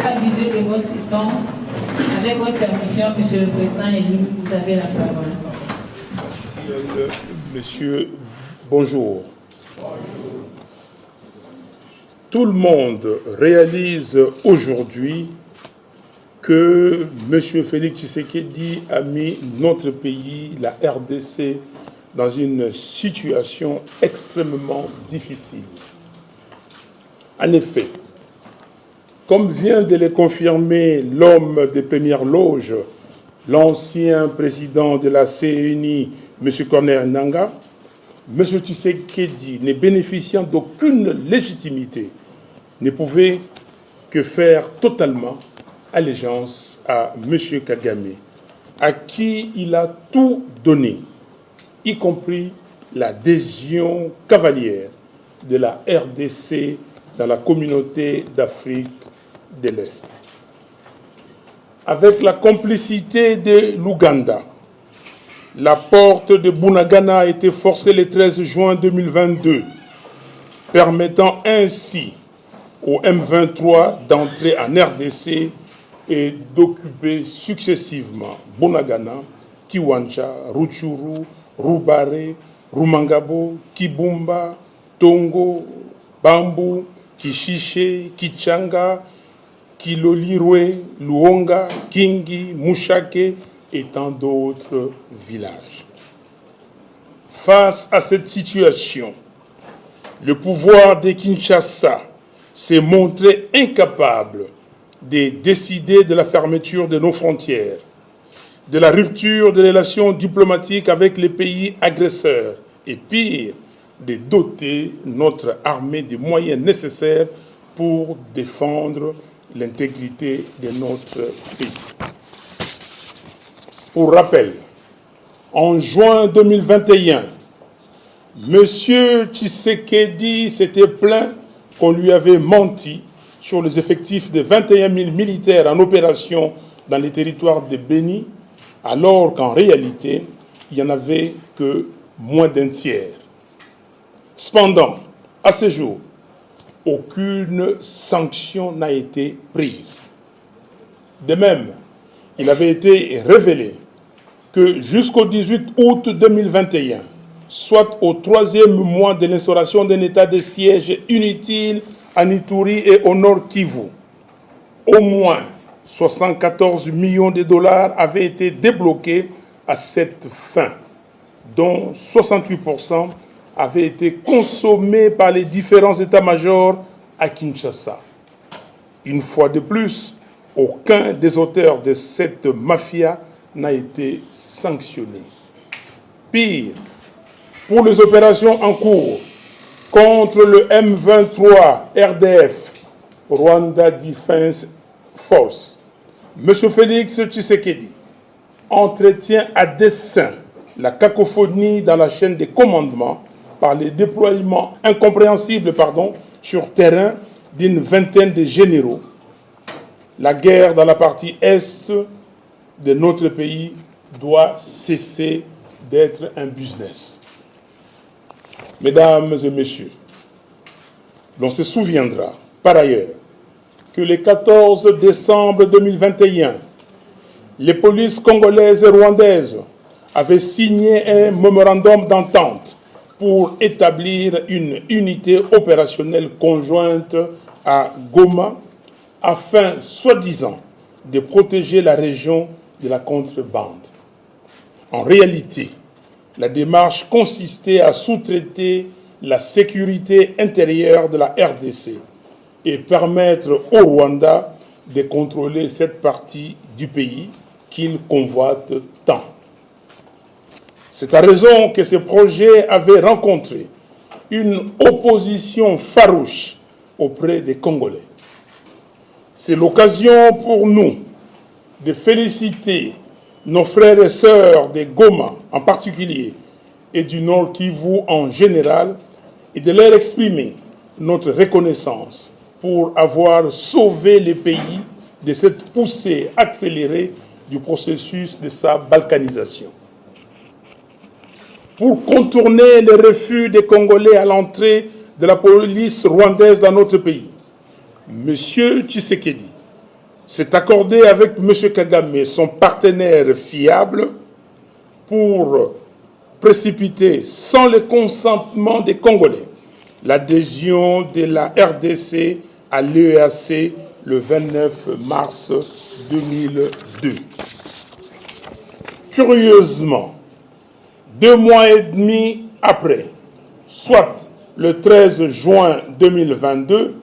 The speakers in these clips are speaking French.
abuser de votre temps. Avec votre permission, Monsieur le Président élu, vous avez la parole. Monsieur, bonjour. Tout le monde réalise aujourd'hui que M. Félix Tshisekedi a mis notre pays, la RDC, dans une situation extrêmement difficile. En effet, comme vient de le confirmer l'homme des premières loges, l'ancien président de la CNI, M. Corneille Nangaa, M. Tshisekedi, ne bénéficiant d'aucune légitimité, ne pouvait que faire totalement allégeance à M. Kagame, à qui il a tout donné, y compris l'adhésion cavalière de la RDC dans la communauté d'Afrique de l'Est. Avec la complicité de l'Ouganda, la porte de Bunagana a été forcée le 13 juin 2022, permettant ainsi au M23 d'entrer en RDC et d'occuper successivement Bunagana, Kiwanja, Rutshuru, Rubare, Rumangabo, Kibumba, Tongo, Bambu, Kishishe, Kichanga, Kilolirwe, Luonga, Kingi, Mushake et tant d'autres villages. Face à cette situation, le pouvoir de Kinshasa s'est montré incapable de décider de la fermeture de nos frontières, de la rupture des relations diplomatiques avec les pays agresseurs et pire, de doter notre armée des moyens nécessaires pour défendre l'intégrité de notre pays. Pour rappel, en juin 2021, M. Tshisekedi s'était plaint qu'on lui avait menti sur les effectifs de 21 000 militaires en opération dans les territoires de Béni, alors qu'en réalité, il n'y en avait que moins d'un tiers. Cependant, à ce jour, aucune sanction n'a été prise. De même, il avait été révélé que jusqu'au 18 août 2021, soit au 3e mois de l'instauration d'un état de siège inutile en Ituri et au Nord Kivu, au moins 74 millions de dollars avaient été débloqués à cette fin, dont 68% avaient été consommés par les différents états-majors à Kinshasa. Une fois de plus, aucun des auteurs de cette mafia n'a été sanctionné. Pire, pour les opérations en cours contre le M23 RDF, Rwanda Defense Force, M. Félix Tshisekedi entretient à dessein la cacophonie dans la chaîne des commandements par les déploiements incompréhensibles sur terrain d'une vingtaine de généraux. La guerre dans la partie est de notre pays doit cesser d'être un business. Mesdames et messieurs, l'on se souviendra par ailleurs que le 14 décembre 2021, les polices congolaises et rwandaises avaient signé un mémorandum d'entente pour établir une unité opérationnelle conjointe à Goma afin, soi-disant, de protéger la région de la contrebande. En réalité, la démarche consistait à sous-traiter la sécurité intérieure de la RDC et permettre au Rwanda de contrôler cette partie du pays qu'il convoite tant. C'est à raison que ce projet avait rencontré une opposition farouche auprès des Congolais. C'est l'occasion pour nous de féliciter nos frères et sœurs de Goma en particulier et du Nord Kivu en général et de leur exprimer notre reconnaissance pour avoir sauvé le pays de cette poussée accélérée du processus de sa balkanisation. Pour contourner le refus des Congolais à l'entrée de la police rwandaise dans notre pays, M. Tshisekedi s'est accordé avec M. Kagame, son partenaire fiable, pour précipiter, sans le consentement des Congolais, l'adhésion de la RDC à l'EAC le 29 mars 2002. Curieusement, 2 mois et demi après, soit le 13 juin 2022,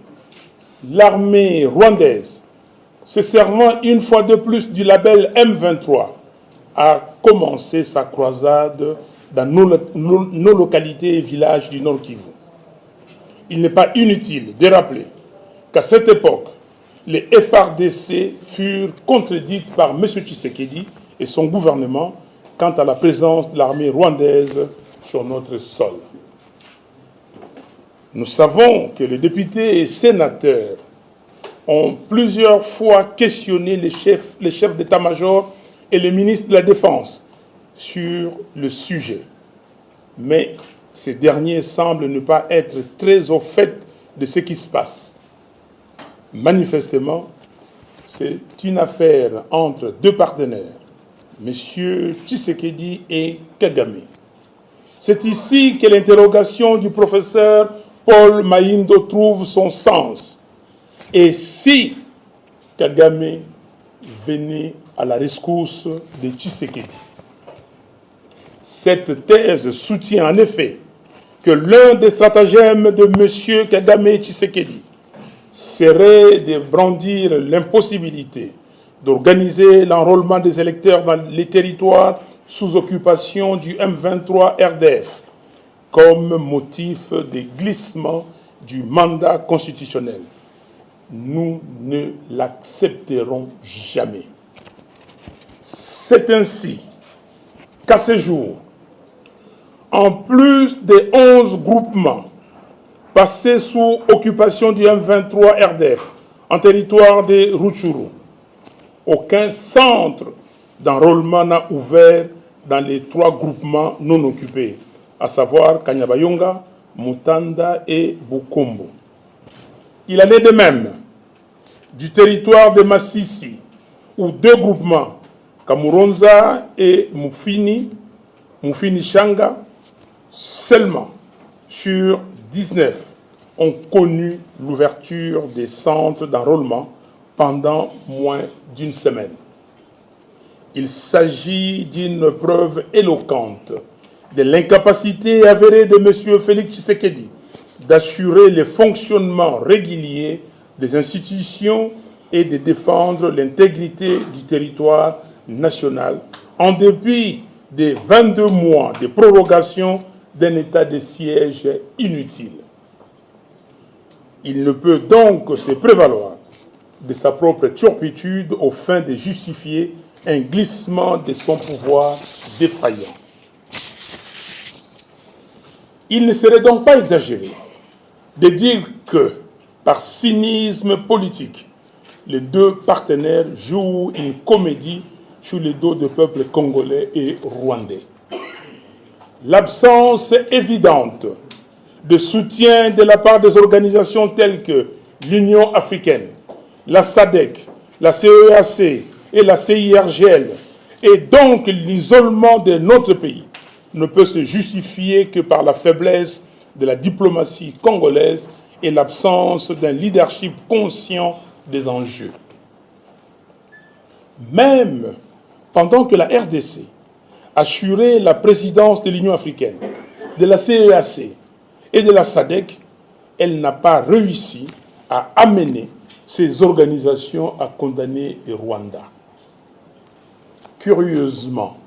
l'armée rwandaise, se servant une fois de plus du label M23, a commencé sa croisade dans nos localités et villages du Nord Kivu. Il n'est pas inutile de rappeler qu'à cette époque, les FARDC furent contredites par M. Tshisekedi et son gouvernement quant à la présence de l'armée rwandaise sur notre sol. Nous savons que les députés et sénateurs ont plusieurs fois questionné les chefs d'état-major et les ministres de la Défense sur le sujet. Mais ces derniers semblent ne pas être très au fait de ce qui se passe. Manifestement, c'est une affaire entre deux partenaires, M. Tshisekedi et Kagame. C'est ici que l'interrogation du professeur Paul Mahindo trouve son sens. Et si Kagame venait à la rescousse de Tshisekedi? Cette thèse soutient en effet que l'un des stratagèmes de M. Kagame Tshisekedi serait de brandir l'impossibilité d'organiser l'enrôlement des électeurs dans les territoires sous occupation du M23 RDF comme motif de glissement du mandat constitutionnel. Nous ne l'accepterons jamais. C'est ainsi qu'à ce jour, en plus des 11 groupements passés sous occupation du M23 RDF en territoire de Rutshuru, aucun centre d'enrôlement n'a ouvert dans les 3 groupements non occupés, à savoir Kanyabayonga, Mutanda et Bukombo. Il en est de même du territoire de Massissi, où 2 groupements, Kamuronza et Mufini Shanga, seulement sur 19, ont connu l'ouverture des centres d'enrôlement pendant moins d'une semaine. Il s'agit d'une preuve éloquente de l'incapacité avérée de M. Félix Tshisekedi d'assurer le fonctionnement régulier des institutions et de défendre l'intégrité du territoire national en dépit des 22 mois de prorogation d'un état de siège inutile. Il ne peut donc se prévaloir de sa propre turpitude aux fins de justifier un glissement de son pouvoir défaillant. Il ne serait donc pas exagéré de dire que, par cynisme politique, les 2 partenaires jouent une comédie sur le dos des peuples congolais et rwandais. L'absence évidente de soutien de la part des organisations telles que l'Union africaine, la SADC, la CEAC et la CIRGL, et donc l'isolement de notre pays, ne peut se justifier que par la faiblesse de la diplomatie congolaise et l'absence d'un leadership conscient des enjeux. Même pendant que la RDC assurait la présidence de l'Union africaine, de la CEAC et de la SADC, elle n'a pas réussi à amener ces organisations à condamner le Rwanda. Curieusement,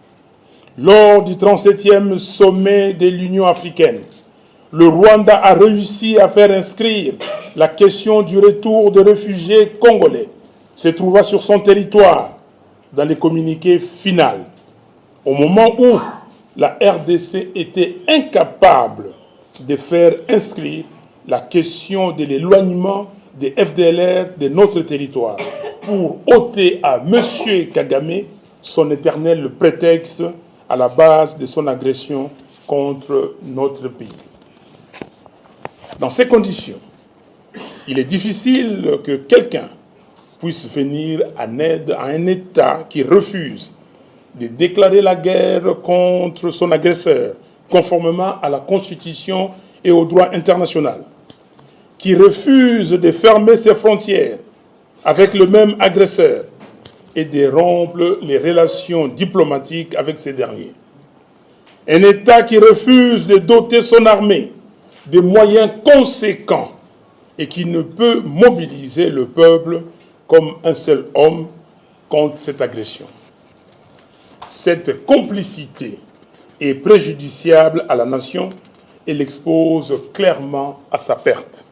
lors du 37e sommet de l'Union africaine, le Rwanda a réussi à faire inscrire la question du retour des réfugiés congolais se trouvant sur son territoire dans les communiqués finaux, au moment où la RDC était incapable de faire inscrire la question de l'éloignement des FDLR de notre territoire pour ôter à M. Kagame son éternel prétexte à la base de son agression contre notre pays. Dans ces conditions, il est difficile que quelqu'un puisse venir en aide à un État qui refuse de déclarer la guerre contre son agresseur, conformément à la Constitution et au droit international, qui refuse de fermer ses frontières avec le même agresseur et de rompre les relations diplomatiques avec ces derniers. Un État qui refuse de doter son armée de moyens conséquents et qui ne peut mobiliser le peuple comme un seul homme contre cette agression. Cette complicité est préjudiciable à la nation et l'expose clairement à sa perte.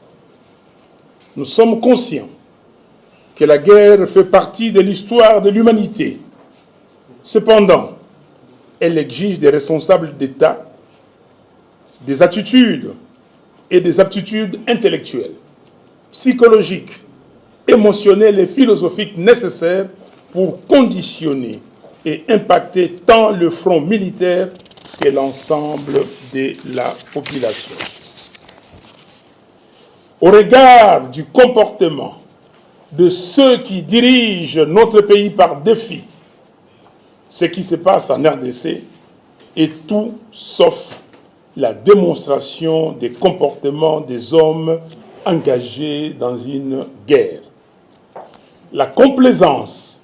Nous sommes conscients que la guerre fait partie de l'histoire de l'humanité. Cependant, elle exige des responsables d'État des attitudes et des aptitudes intellectuelles, psychologiques, émotionnelles et philosophiques nécessaires pour conditionner et impacter tant le front militaire que l'ensemble de la population. Au regard du comportement de ceux qui dirigent notre pays par défi, ce qui se passe en RDC est tout sauf la démonstration des comportements des hommes engagés dans une guerre. La complaisance,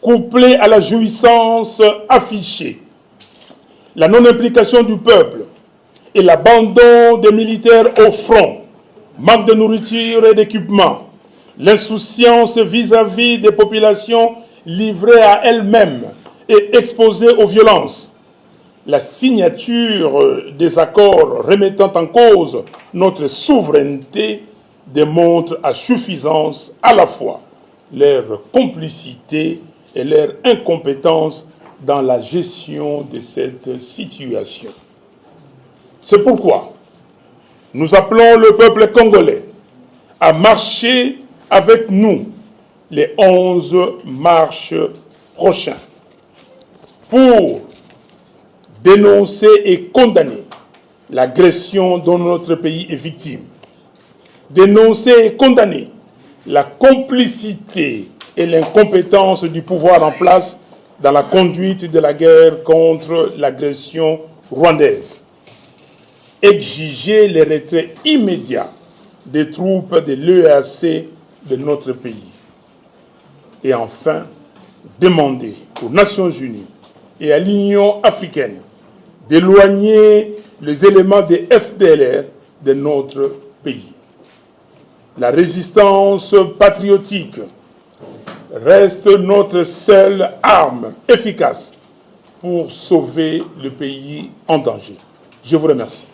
couplée à la jouissance affichée, la non-implication du peuple et l'abandon des militaires au front, manque de nourriture et d'équipement, l'insouciance vis-à-vis des populations livrées à elles-mêmes et exposées aux violences, la signature des accords remettant en cause notre souveraineté démontre à suffisance à la fois leur complicité et leur incompétence dans la gestion de cette situation. C'est pourquoi nous appelons le peuple congolais à marcher avec nous les 11 mars prochains pour dénoncer et condamner l'agression dont notre pays est victime, dénoncer et condamner la complicité et l'incompétence du pouvoir en place dans la conduite de la guerre contre l'agression rwandaise, exiger le retrait immédiat des troupes de l'EAC de notre pays et enfin demander aux Nations Unies et à l'Union africaine d'éloigner les éléments des FDLR de notre pays. La résistance patriotique reste notre seule arme efficace pour sauver le pays en danger. Je vous remercie.